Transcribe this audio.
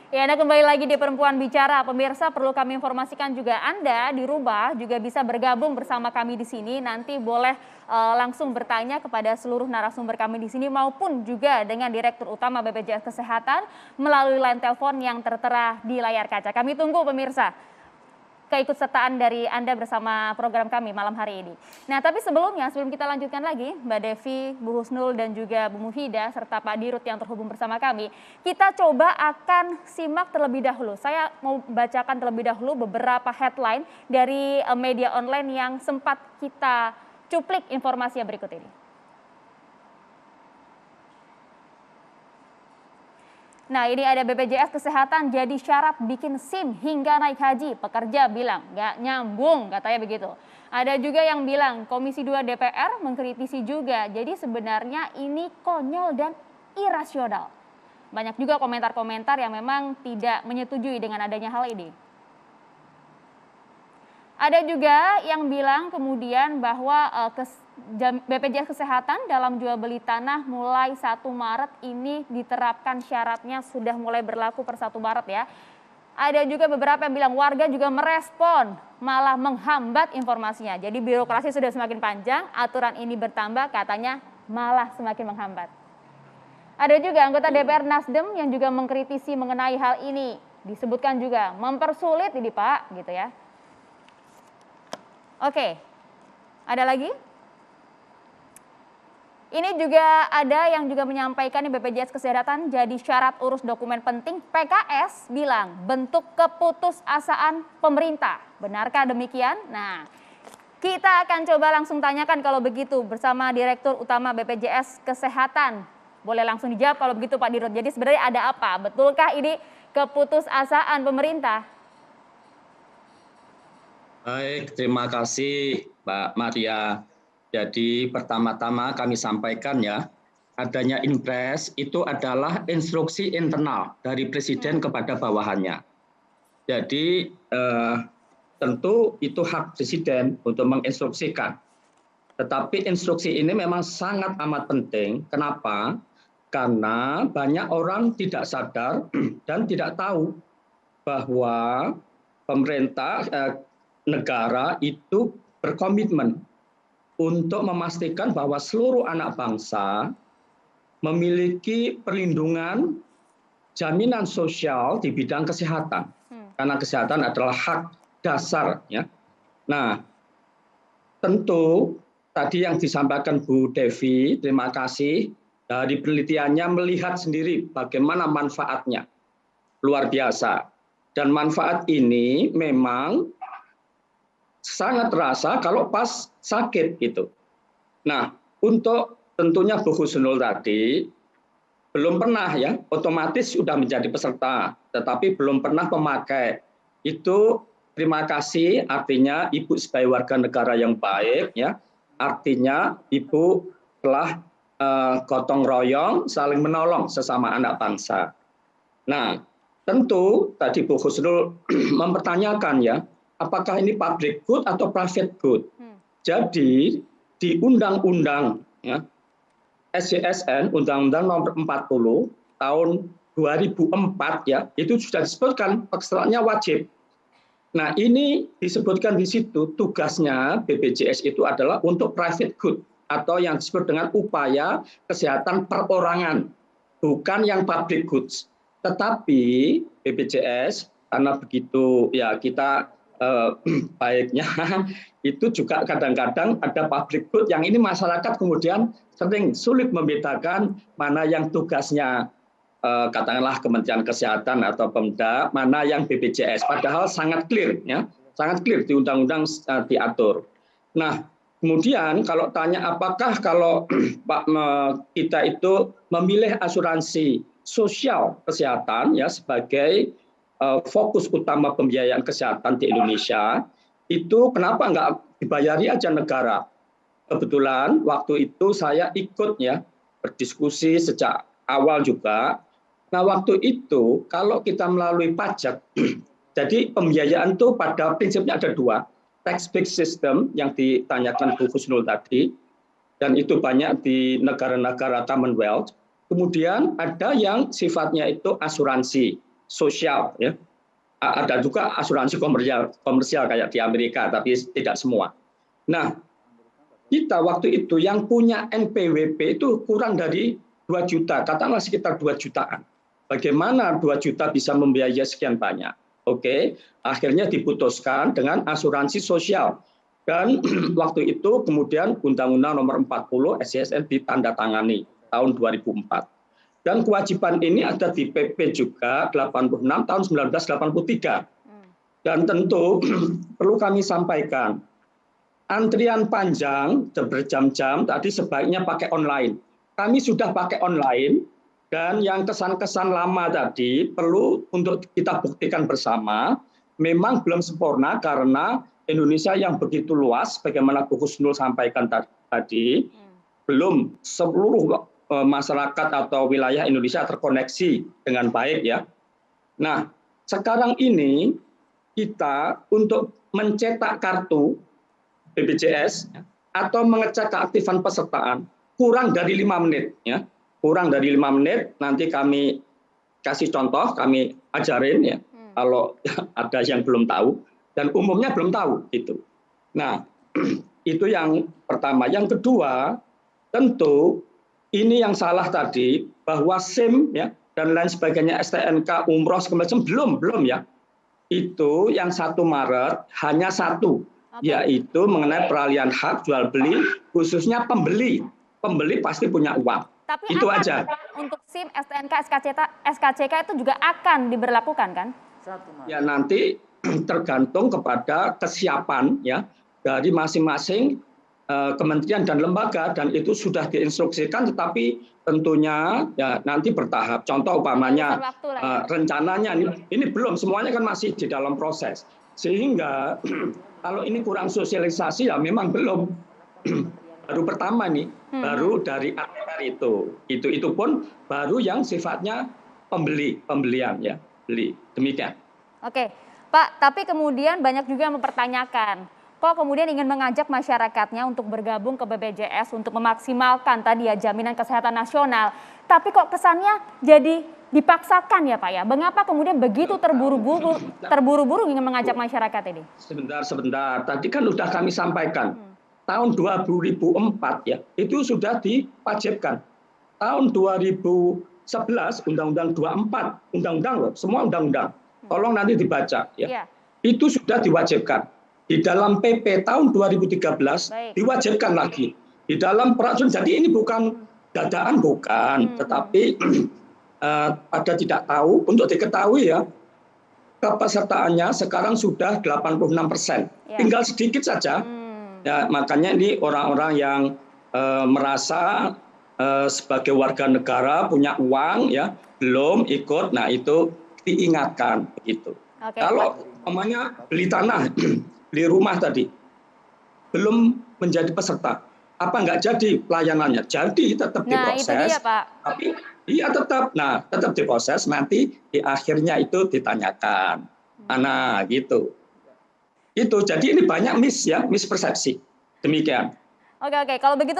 Ya, Anda kembali lagi di Perempuan Bicara. Pemirsa, perlu kami informasikan juga Anda di rumah juga bisa bergabung bersama kami di sini. Nanti boleh langsung bertanya kepada seluruh narasumber kami di sini maupun juga dengan Direktur Utama BPJS Kesehatan melalui line telepon yang tertera di layar kaca. Kami tunggu pemirsa keikutsertaan dari Anda bersama program kami malam hari ini. Nah, tapi sebelum kita lanjutkan lagi, Mbak Devi, Bu Husnul, dan juga Bu Mufidah, serta Pak Dirut yang terhubung bersama kami, kita coba akan simak terlebih dahulu. Saya mau bacakan terlebih dahulu beberapa headline dari media online yang sempat kita cuplik informasi berikut ini. Nah, ini ada BPJS Kesehatan jadi syarat bikin SIM hingga naik haji. Pekerja bilang nggak nyambung, katanya begitu. Ada juga yang bilang Komisi 2 DPR mengkritisi juga. Jadi sebenarnya ini konyol dan irasional. Banyak juga komentar-komentar yang memang tidak menyetujui dengan adanya hal ini. Ada juga yang bilang kemudian bahwa BPJS Kesehatan dalam jual beli tanah mulai 1 Maret ini diterapkan syaratnya sudah mulai berlaku per 1 Maret ya. Ada juga beberapa yang bilang warga juga merespon malah menghambat informasinya. Jadi birokrasi sudah semakin panjang, aturan ini bertambah katanya malah semakin menghambat. Ada juga anggota DPR Nasdem yang juga mengkritisi mengenai hal ini. Disebutkan juga mempersulit ini Pak gitu ya. Oke, ada lagi? Ini juga ada yang juga menyampaikan di BPJS Kesehatan jadi syarat urus dokumen penting. PKS bilang bentuk keputusasaan pemerintah. Benarkah demikian? Nah, kita akan coba langsung tanyakan kalau begitu bersama Direktur Utama BPJS Kesehatan. Boleh langsung dijawab kalau begitu Pak Dirut. Jadi sebenarnya ada apa? Betulkah ini keputusasaan pemerintah? Baik, terima kasih Mbak Maria. Jadi pertama-tama kami sampaikan ya, adanya Inpres itu adalah instruksi internal dari Presiden kepada bawahannya. Jadi tentu itu hak Presiden untuk menginstruksikan. Tetapi instruksi ini memang sangat amat penting. Kenapa? Karena banyak orang tidak sadar dan tidak tahu bahwa pemerintah negara itu berkomitmen untuk memastikan bahwa seluruh anak bangsa memiliki perlindungan jaminan sosial di bidang kesehatan. Karena kesehatan adalah hak dasar. Ya. Nah, tentu tadi yang disampaikan Bu Devi, terima kasih. Dari penelitiannya melihat sendiri bagaimana manfaatnya. Luar biasa. Dan manfaat ini memang sangat terasa kalau pas sakit gitu. Nah, untuk tentunya Bu Husnul tadi belum pernah ya, otomatis sudah menjadi peserta, tetapi belum pernah memakai. Itu terima kasih, artinya Ibu sebagai warga negara yang baik ya, artinya Ibu telah gotong royong saling menolong sesama anak bangsa. Nah, tentu tadi Bu Husnul mempertanyakan ya, apakah ini public good atau private good? Jadi di undang-undang ya, SJSN, Undang-Undang Nomor 40 tahun 2004 ya, itu sudah disebutkan pesertanya wajib. Nah, ini disebutkan di situ tugasnya BPJS itu adalah untuk private good atau yang disebut dengan upaya kesehatan perorangan, bukan yang public goods. Tetapi BPJS karena begitu ya kita baiknya itu juga kadang-kadang ada public good yang ini masyarakat kemudian sering sulit membedakan mana yang tugasnya katakanlah Kementerian Kesehatan atau Pemda, mana yang BPJS. Padahal sangat clear ya, sangat clear di undang-undang diatur. Nah, kemudian kalau tanya apakah kalau Pak kita itu memilih asuransi sosial kesehatan ya sebagai fokus utama pembiayaan kesehatan di Indonesia, itu kenapa nggak dibayari aja negara? Kebetulan waktu itu saya ikut ya berdiskusi sejak awal juga. Nah waktu itu kalau kita melalui pajak, jadi pembiayaan itu pada prinsipnya ada dua, tax-based system yang ditanyakan Bu Husnul tadi, dan itu banyak di negara-negara Commonwealth. Kemudian ada yang sifatnya itu asuransi. sosial ya. Ada juga asuransi komersial kayak di Amerika, tapi tidak semua. Nah, kita waktu itu yang punya NPWP itu kurang dari 2 juta, katakanlah sekitar 2 jutaan. Bagaimana 2 juta bisa membiayai sekian banyak? Oke, akhirnya diputuskan dengan asuransi sosial. Dan waktu itu kemudian Undang-Undang Nomor 40 SJSN ditandatangani tahun 2004. Dan kewajiban ini ada di PP juga 86 tahun 1983. Dan tentu perlu kami sampaikan, antrian panjang berjam-jam tadi sebaiknya pakai online. Kami sudah pakai online, dan yang kesan-kesan lama tadi perlu untuk kita buktikan bersama, memang belum sempurna karena Indonesia yang begitu luas, bagaimana Bu Husnul sampaikan tadi, belum seluruh masyarakat atau wilayah Indonesia terkoneksi dengan baik ya. Nah, sekarang ini kita untuk mencetak kartu BPJS atau mengecek keaktifan pesertaan kurang dari 5 menit ya. Kurang dari 5 menit, nanti kami kasih contoh, kami ajarin ya. Kalau ada yang belum tahu dan umumnya belum tahu gitu. Nah, itu yang pertama. Yang kedua, tentu ini yang salah tadi bahwa SIM ya dan lain sebagainya, STNK, umroh segala macam belum ya. Itu yang 1 Maret hanya satu, yaitu mengenai peralihan hak jual beli, khususnya pembeli. Pembeli pasti punya uang. Tapi itu aja. Untuk SIM, STNK, SKCK itu juga akan diberlakukan kan? Ya nanti tergantung kepada kesiapan ya dari masing-masing kementerian dan lembaga, dan itu sudah diinstruksikan, tetapi tentunya ya nanti bertahap. Contoh umpamanya rencananya ini belum, semuanya kan masih di dalam proses. Sehingga kalau ini kurang sosialisasi ya memang belum. Baru pertama nih, baru dari APR itu pun baru yang sifatnya pembelian ya, beli. Demikian. Oke, Pak, tapi kemudian banyak juga yang mempertanyakan, kok kemudian ingin mengajak masyarakatnya untuk bergabung ke BPJS untuk memaksimalkan tadi ya jaminan kesehatan nasional. Tapi kok kesannya jadi dipaksakan ya Pak ya? Mengapa kemudian begitu terburu-buru ingin mengajak masyarakat ini? Sebentar. Tadi kan sudah kami sampaikan. Tahun 2004 ya, itu sudah diwajibkan. Tahun 2011 Undang-Undang 24, undang-undang loh, semua undang-undang. Tolong nanti dibaca ya. Itu sudah diwajibkan. Di dalam PP tahun 2013 diwajibkan lagi. Di dalam peraturan, jadi ini bukan dadaan, bukan, tetapi pada tidak tahu, untuk diketahui ya, kepesertaannya sekarang sudah 86%. Tinggal sedikit saja. Ya, makanya ini orang-orang yang merasa sebagai warga negara punya uang ya, belum ikut, nah itu diingatkan begitu. Kalau namanya beli tanah, beli rumah tadi, belum menjadi peserta, apa nggak jadi pelayanannya? Jadi tetap diproses. Itu dia, Pak. Tapi iya tetap diproses, nanti di akhirnya itu ditanyakan. Nah gitu. Jadi ini banyak mispersepsi. Demikian. Oke, kalau begitu